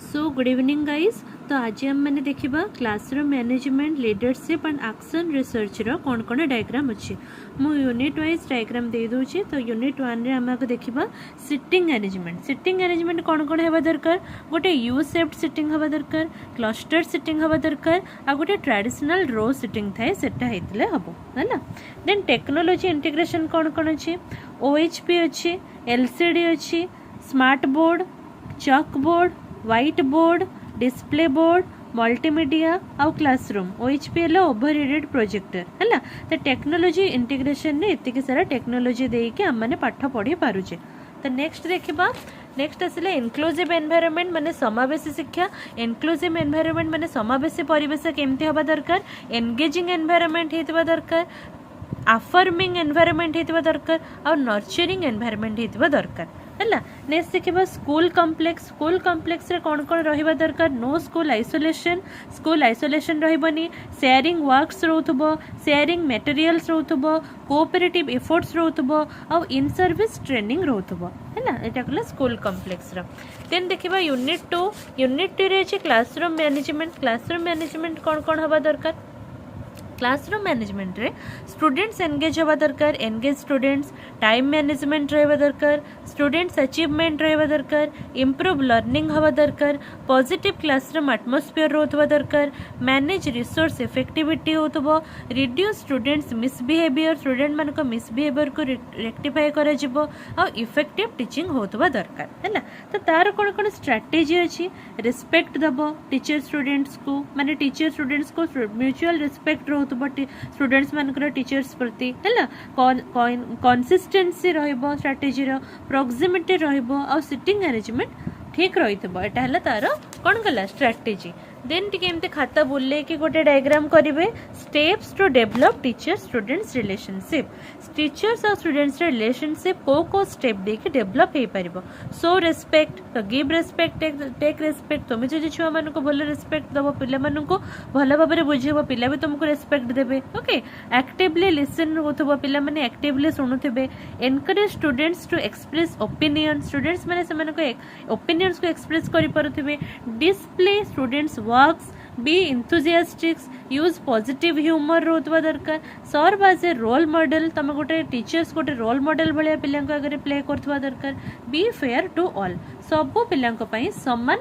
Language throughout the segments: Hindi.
So good evening guys. तो आज हम मैंने देखा classroom management leadership and action research रो कौन कौन डायग्राम अच्छी मु यूनिट वाइज डायग्राम दे दूची। तो यूनिट 1 रे आम देखा सिटिंग अरेंजमेंट। सिटिंग अरेंजमेंट कौन कौन हवा दरकार, गोटे यू शेप्ड सिटिंग हवा दरकार, क्लस्टर सिटिंग हवा दरकार, आ गोटे ट्रेडिशनल रो सिटिंग थाए सेटा हेतले हबो हैला। देन टेक्नोलॉजी इंटीग्रेशन कौन कौन अच्छी, ओएचपी अच्छी, एलसीडी अच्छी, smart board, chalk board, white board, display board, multimedia आउ क्लासरूम। ओएचपी है ओभर हेडेड प्रोजेक्टर है। तो टेक्नोलॉजी इंटीग्रेशन ने इतनी सारा टेक्नोलॉजी देके आम मैंने पाठ पढ़ी पारुचे। तो नेक्स्ट देखा, नेक्स्ट आसले इनक्लूसिव एनवायरनमेंट माने समावेशी शिक्षा। इनक्लूसिव एनवायरनमेंट माने समावेशी परिवेश केमती हवा दरकार, एंगेजिंग एनवायरनमेंट हेतबा दरकार, अफर्मिंग एनवायरनमेंट हेतबा दरकार और नर्चरिंग एनवायरनमेंट हेतबा दरकार है। नेक्स्ट देखा स्कूल कॉम्प्लेक्स। स्कूल कॉम्प्लेक्स रे कौन कौन रहिबा दरकार, no school isolation, school isolation रहिबनी, शेयरिंग वर्क्स रहउथबो, शेयरिंग मटेरियल्स रहउथबो, कोऑपरेटिव एफर्ट्स रहउथबो और इन सर्विस ट्रेनिंग रहउथबो हैला। एटा कला स्कूल कॉम्प्लेक्स रा। देन देखिबा यूनिट 2। यूनिट 2 रे अछि क्लासरूम मैनेजमेंट। क्लासरूम मैनेजमेंट कौन कौन हवा दरकार, क्लासरूम मैनेजमेंट रे स्टूडेंट्स एंगेज हवा दरकार, एंगेज स्टूडेंट्स, टाइम मैनेजमेंट रहबा दरकार, स्टूडेंट्स अचीवमेंट रहबा दरकार, इम्प्रूव लर्निंग हवा दरकार, पॉजिटिव क्लासरूम एटमॉस्फेयर रहबा दरकार, मैनेज रिसोर्स इफेक्टिविटी होतबो, रिड्यूस स्टूडेंट्स मिसबिहेवियर, स्टूडेंट मान को मिसबिहेवियर को रेक्टिफाई करा जिवो और इफेक्टिव टीचिंग होतबा दरकार हैला। तो तार कोन कोन स्ट्रेटजी अछि, रिस्पेक्ट दबो टीचर स्टूडेंट्स को, माने टीचर स्टूडेंट्स को म्यूचुअल रिस्पेक्ट स्टूडेंट्स मानकर टीचर्स प्रति है, कंसिस्टेंसी रहिबो स्ट्रेटजी रो, प्रॉक्सिमिटी रहिबो और सिटिंग अरेंजमेंट ठीक रहितबो। एटा हला तार कोन कला स्ट्रेटजी। देन टिके एमते खाता बुल्ले कि गोटे डायग्राम करिवे, steps to develop teacher students relationship. Teachers और स्टूडेंट्स रिलेशनशिप को स्टेप दे के डेवलप हे परिबो। So respect, to give respect, take respect. तुम जो छुआ मान को भल रेस्पेक्ट दबो, पिला मान को भल भाव में बुझेबो, पिला भी तुमको रेस्पेक्ट देबे। ओके, एक्टिवली लिसन होथबो, पिला माने एक्टिवली सुनुथबे। Encourage students to express opinion, students माने से मान को ओपिनियंस को एक्सप्रेस करि पारुथबे। Display students works, be enthusiastics, use positive humour रोतवा दरकार। Serve as a role model, तुम गोटे टीचर्स गोटे रोल मॉडल भाया पिला आगे प्ले करथवा दरकार। बी फेयर टू ऑल, सबो पिला समान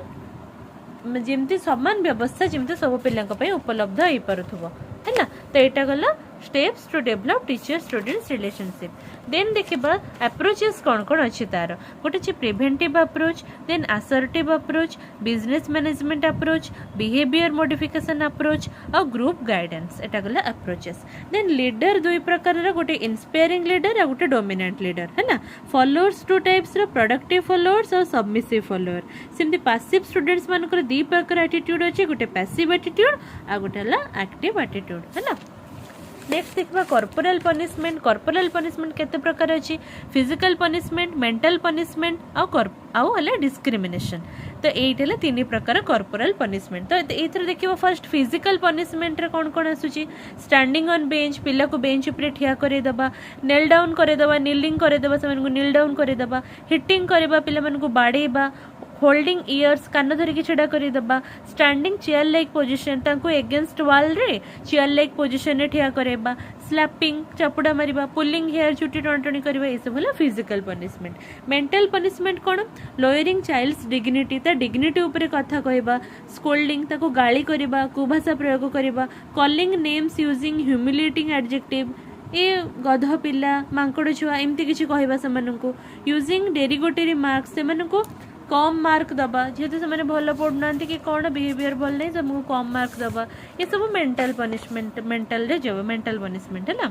जेमती समान व्यवस्था जेमती सब पिला उपलब्ध हो पारुथबो है। तो यहाँ गला steps to develop teacher students relationship. Then देखा अप्रोचेस कौन कौन अच्छी तार, गोटे preventive approach, then assertive approach, business management approach, behaviour modification approach और ग्रुप गाइडेंस। एटा गला अप्रोचेस। देन लीडर दुई प्रकार, गोटे इंस्पायरिंग लीडर और गोटे डोमिनेंट लीडर है ना। फॉलोअर्स टू टाइप्स रो, प्रोडक्टिव फॉलोअर्स और सबमिसिव फॉलोअर। सेमती पैसिव स्टूडेंट्स मानकर दी प्रकार एटीट्यूड अच्छे, गोटे पैसिव एटीट्यूड और गोटे एक्टिव एटीट्यूड है ना। नेक्स्ट देखा कॉर्पोरल पनिशमेंट। कॉर्पोरल पनिशमेंट केते प्रकार अच्छी, फिजिकल पनिशमेंट, मेंटल पनिशमेंट आउ डिस्क्रिमिनेशन। तो ये तीन प्रकार कॉर्पोरल पनिशमेंट। तो ये देखिए फर्स्ट फिजिकल पनिशमेंट रे कौन कौन आसुची, स्टैंडिंग ऑन बेंच, पिला को बेंच ऊपर ठिया करदेबा, नेल डाउन करदेबा, नीलिंग करदेबा, से नील डाउन करदेबा, हिटिंग करबा, पिला मानकु बाड़ेबा, होल्डिंग इयर्स, कान धरिकी छड़ा करदेबा, स्टैंडिंग चेयर लाइक पोजिशन, तांको एगेंस्ट वाल रे चेयर लाइक पोजिशन रे ठिया करेबा, स्लैपिंग चापुड़ा मारिबा, पुलिंग हेयर चुटी टणटणी करबा, ये सब होला फिजिकल पनिशमेंट। मेंटल पनिशमेंट कोन, लोअरिंग चाइल्ड्स डिग्निटी, ता डिग्निटी ऊपर कथा कहबा, स्कोल्डिंग ताको गाली करबा, कुभाषा प्रयोग करबा, calling names using humiliating adjective, ए गध पिला, मांकड़ छुआ, एमती किछि कहबा सेमानकु, यूजिंग डेरिगेटरी मार्क्स, सेमानकु कम मार्क दबा, जेहेतु से भल पढ़ुना कि कौन बिहेवियर भल नहीं, सबको कम मार्क दबा, ये सब मेंटल पनिशमेंट, मेंटल रे जो मेंटल पनिशमेंट है ना।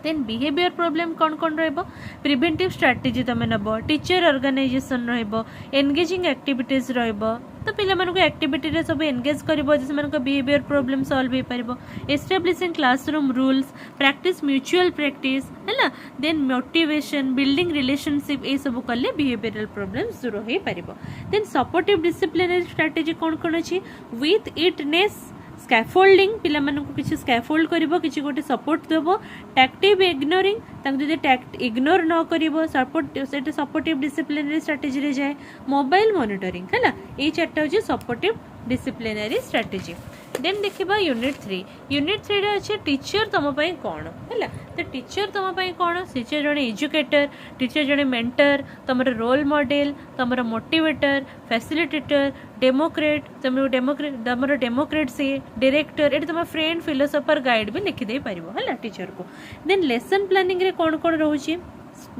देन बिहेवियर प्रॉब्लम कौन कौन रहिबो, प्रिवेंटिव स्ट्रेटजी तमे नबो, टीचर ऑर्गेनाइजेशन रहिबो, एंगेजिंग एक्टिविटीज रहिबो। तो पिला मानक एक्टिविटी रे सब एंगेज करबो जे मानक बिहेवियर प्रॉब्लम सॉल्व हो पारिबो। Establishing classroom rules, practice mutual practice है ना। देन मोटिवेशन, बिल्डिंग रिलेशनशिप, ये सब कले बिहेवियरल प्रॉब्लम्स दूर हो पारिबो। देन सपोर्टिव डिसिप्लिनरी स्ट्रेटजी कौन कौन अछि, विथ इटनेस स्कैफोल्डिंग पिला मानक किसी स्कैफोल्ड करिवो किसी गोटे सपोर्ट देबो टैक्टिव इग्नोरिंग तांको जदि टैक्ट इग्नोर न करिवो सपोर्ट सेटा सपोर्टिव डिसिप्लिनरी स्ट्रेटजी रे जाए मोबाइल मॉनिटरिंग हैला ए चारटा होची सपोर्टिव डिसिप्लिनरी स्ट्रेटजी देन देखिबा यूनिट 3 रे अछि टीचर तम पई कोन हैला तो टीचर तम पई कोन टीचर जने एजुकेटर टीचर जने मेंटर तमर रोल मॉडल तमर मोटिवेटर फैसिलिटेटर डेमोक्रेट तमर डेमोक्रेट से डायरेक्टर एट तम फ्रेंड फिलोसोफर गाइड भी लिखि दे परिबो हैला टीचर को देन लेसन प्लानिंग रे कोन कोन रहउची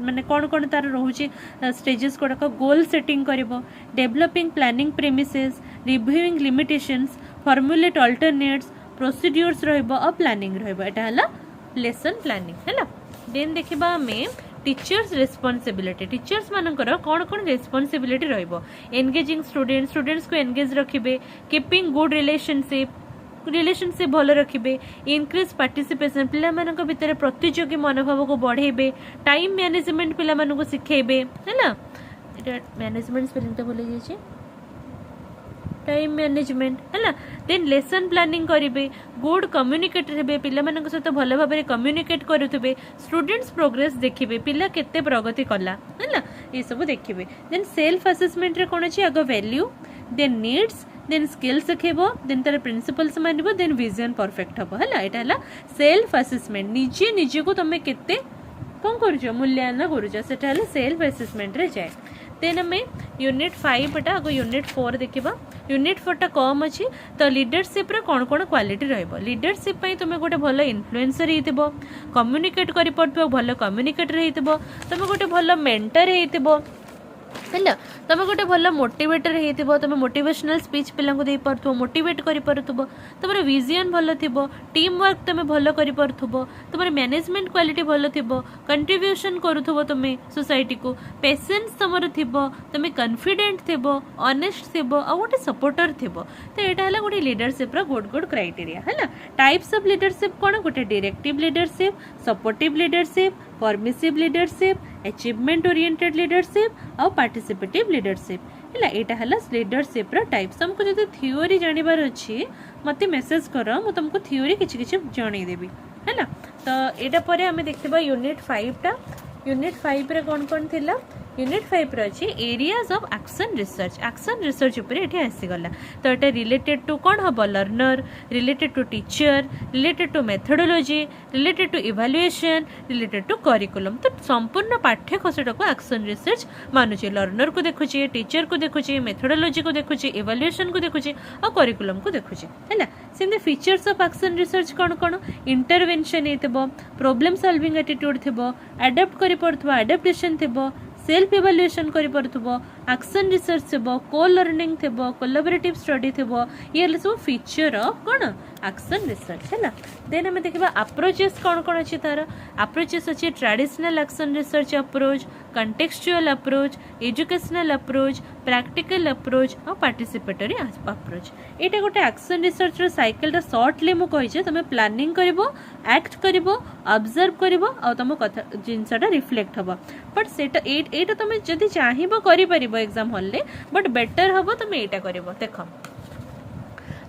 माने कौन कौन तार रोचे स्टेजेस गुड़ाक गोल सेटिंग करिवो developing planning premises reviewing limitations formulate alternates procedures रहइबो और प्लानिंग रहइबो एटा हला लेसन प्लानिंग हैला देन देखिबा हमें टीचर्स रिस्पांसिबिलिटी टीचर्स मानकर कौन कौन रिस्पांसिबिलिटी रहइबो एंगेजिंग स्टूडेंट्स को एंगेज रखिबे कीपिंग गुड रिलेशनशिप भल रखिबे इनक्रीज पार्टिसिपेशन पिला मानक भितर प्रतियोगी मनोभाव को बढ़ेबे टाइम मैनेजमेंट पिला मानक को सिखेबे हैला एटा मैनेजमेंट स्पेलिंग तो भूल जाई टाइम मैनेजमेंट हैला देन लेसन प्लानिंग करिवे गुड कम्युनिकेटर हेबे पिला मानक सहित भल भाव में कम्युनिकेट करुथिबे स्टूडेंट्स प्रोग्रेस देखिबे पिला केते प्रगति कला हैला ये सब देखिबे देन सेल्फ असेसमेंट रे कोन अछि आगो value then needs then skill सिखेबो देन तार प्रिंसिपल्स मानिबो देन विजन परफेक्ट हबो हैला एटा हला सेल्फ असेसमेंट निजे को तमे केते कोन करजो मूल्यांकन करजो सेटा हला सेल्फ असेसमेंट रे जाय देन हमें यूनिट 5 टा आगो यूनिट 4 देखिबा यूनिट 4 टा कम अछि तो लीडरशिप रे कोन कोन क्वालिटी रहइबो लीडरशिप पई तुमे गोटे भलो इन्फ्लुएंसर हेतिबो कम्युनिकेट करि पड़थबो भलो कम्युनिकेटर हेतिबो तुमे गोटे भलो मेंटर हेतिबो हैला तुम गोटे भल मोटिवेटर हेतिबो तुम मोटिवेशनल स्पीच पिला को दे परथबो मोटिवेट करि परथबो तुमर विजन भल थिबो टीम वर्क तुम भल करि परथबो तुमर मैनेजमेंट क्वालिटी भल थिबो कंट्रीब्यूशन करूथबो तुमे सोसाइटी को पेशेंस तुमर थिबो तुम कॉन्फिडेंट थिबो ऑनेस्ट थिबो आ गोटे सपोर्टर थिबो तो एटा हला गोटे लीडरशिप रा गुड क्राइटेरिया हैला टाइप्स ऑफ लीडरशिप कोन गोटे directive leadership supportive leadership permissive leadership achievement oriented leadership और पार्टिसिपेटिव लीडरशिप हैला एटा हला लीडरशिप रा टाइप्स हमको जदि थ्योरी जानिबार अछि मते मेसेज करो मु तुमको थ्योरी किछि किछि जणै देबी हैला तो एटा परे हमें देखिबा यूनिट 5 टा यूनिट 5 रे कोन थिला यूनिट 5 रे अछि एरियाज ऑफ एक्शन रिसर्च ऊपर एठी आसी गला तो एटा रिलेटेड टू कोन हबो learner related to teacher related to methodology related to evaluation related to curriculum तो संपूर्ण पाठ्य खसटा को एक्शन रिसर्च मानुची लर्नर को देखुची टीचर को देखुची मेथोडोलॉजी को देखुची इवैल्यूएशन को देखुची और करिकुलम को देखुची हैला same features of action research कोन कोन इंटरवेंशन हेतबो प्रॉब्लम सॉल्विंग एटीट्यूड थिबो अडॉप्ट करि पड़थबो एडेप्टेशन थिबो सेल्फ इवैल्यूएशन करि परथबो एक्शन रिसर्च थिबो को लर्निंग थिबो कोलैबोरेटिव स्टडी थिबो ये सब feature of cone action research हैला देन हम देखिबा अप्रोचेस कोन कोन अछि तार अप्रोचेस अछि traditional action research approach contextual approach educational approach practical approach और पार्टिसिपेटरी अप्रोच एटा गोटे एक्शन रिसर्च रो साइकिल रा शॉर्टली मु कहि जे तमे प्लानिंग करिवो एक्ट करिवो ऑब्जर्व करिवो और तम कथा जिंसटा रिफ्लेक्ट हबो बट सेटा एटा तमे जदी चाहिबो करि परिबो एग्जाम हॉल ले बट बेटर हबो तमे एटा करिवो देखो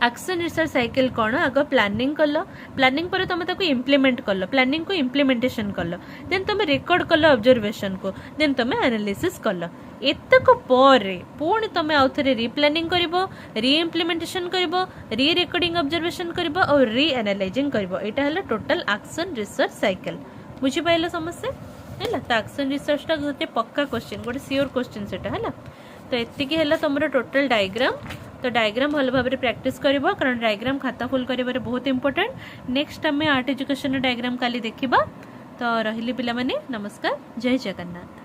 एक्शन रिसर्च साइकिल कौन आग प्लानिंग कल प्लानिंग पर तुम ताको इम्प्लीमेंट कल प्लानिंग को इम्प्लीमेंटेशन कल देन तुम रिकॉर्ड कल ऑब्जर्वेशन को देन तुम एनालिसिस कल एतक पर पुणी तुम आउ थे रिप्लानिंग करिवो री इम्प्लीमेंटेशन करिवो री रिकॉर्डिंग ऑब्जर्वेशन करिवो और री एनालाइजिंग करिवो एटा हला टोटल एक्शन रिसर्च साइकिल बुझी पाइलो समस्या हैला तो एक्शन रिसर्च टा गोटे पक्का क्वेश्चन गोटे सियोर क्वेश्चन सेटा हैला तो एतिकी हैला तुमरो टोटल डायग्राम तो डायग्राम भल भाव में प्रैक्टिस करिवो कारण डायग्राम खाता फुल करिवारे बहुत इंपोर्टेंट नेक्स्ट हमें आर्ट एजुकेशन डायग्राम काली देखिबा तो रहिली पिला माने नमस्कार जय जगन्नाथ।